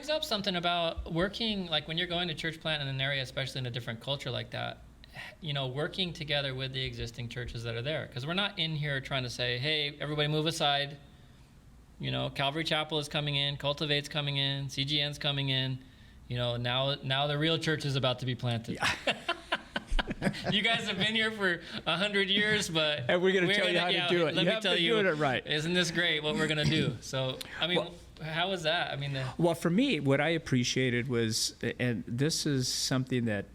brings up something about working, like when you're going to church plant in an area, especially in a different culture like that, working together with the existing churches that are there. Because we're not in here trying to say, hey, everybody move aside. Calvary Chapel is coming in, Cultivate's coming in, CGN's coming in. Now the real church is about to be planted. Yeah. You guys have been here for 100 years, but and we're going to tell you how to do it. Let me tell you, doing it right. Isn't this great what we're going to do? So, how was that? Well, for me, what I appreciated was, and this is something that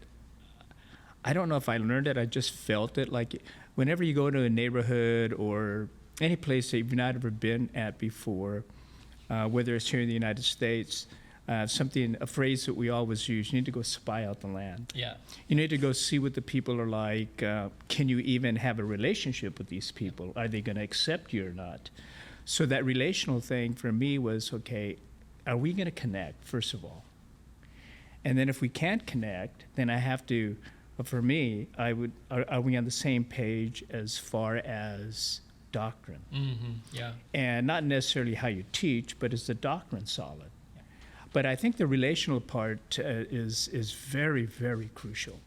I don't know if I learned it, I just felt it. Like whenever you go to a neighborhood or any place that you've not ever been at before, whether it's here in the United States, a phrase that we always use, you need to go spy out the land. Yeah. You need to go see what the people are like. Can you even have a relationship with these people? Are they going to accept you or not? So that relational thing for me was, okay, are we going to connect, first of all? And then if we can't connect, then I have to, for me, are we on the same page as far as doctrine? Mm-hmm. Yeah. And not necessarily how you teach, but is the doctrine solid? But I think the relational part is very, very crucial,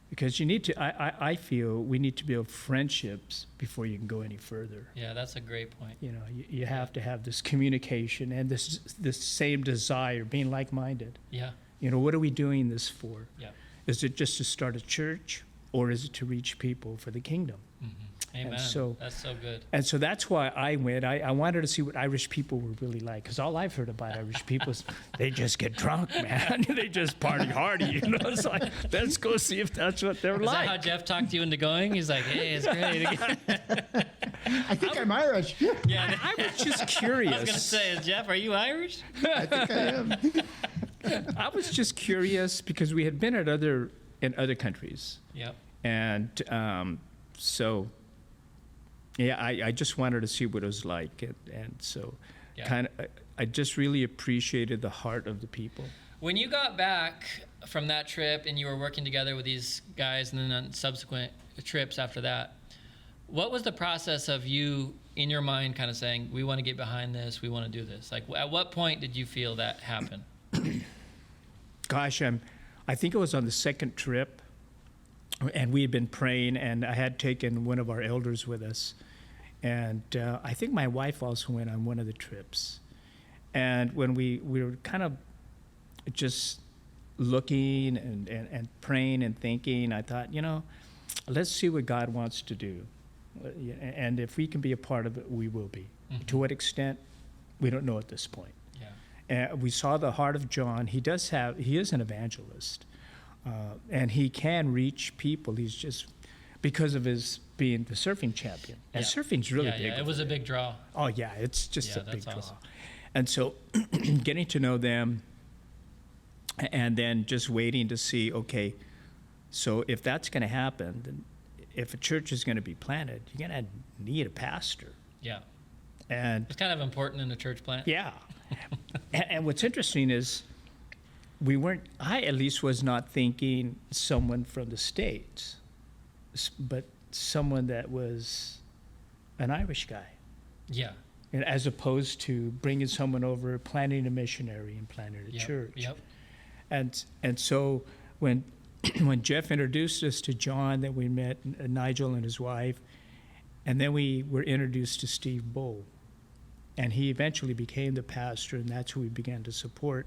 because you need to. I feel we need to build friendships before you can go any further. Yeah, that's a great point. You have to have this communication and this same desire, being like-minded. Yeah. What are we doing this for? Yeah. Is it just to start a church, or is it to reach people for the kingdom? Mm-hmm. Amen. That's so good. And so that's why I went. I wanted to see what Irish people were really like, because all I've heard about Irish people is they just get drunk, man. They just party hardy. It's like, let's go see if that's what they're like. Is that how Jeff talked you into going? He's like, hey, it's great. I think I'm Irish. Yeah. I was just curious. I was going to say, Jeff, are you Irish? I think I am. I was just curious because we had been in other countries. Yep. And so... Yeah, I just wanted to see what it was like, and so I just really appreciated the heart of the people. When you got back from that trip and you were working together with these guys and then on subsequent trips after that, what was the process of you, in your mind, kind of saying, we want to get behind this, we want to do this? Like, at what point did you feel that happen? Gosh, I think it was on the second trip, and we had been praying, and I had taken one of our elders with us. And I think my wife also went on one of the trips. And when we were kind of just looking and praying and thinking, I thought, let's see what God wants to do. And if we can be a part of it, we will be. Mm-hmm. To what extent, we don't know at this point. Yeah. We saw the heart of John. He is an evangelist. And he can reach people. He's just, because of his being the surfing champion. And surfing's really big. Yeah, it was a big draw. Oh, yeah, it's just a big draw. Awesome. And so getting to know them and then just waiting to see, okay, so if that's going to happen, then if a church is going to be planted, you're going to need a pastor. Yeah. And it's kind of important in a church plant. Yeah. And what's interesting is I at least was not thinking someone from the States, but someone that was an Irish guy. Yeah. And as opposed to bringing someone over, planting a missionary and planting a church. Yep. And so when Jeff introduced us to John, then we met Nigel and his wife, and then we were introduced to Steve Bull. And he eventually became the pastor, and that's who we began to support.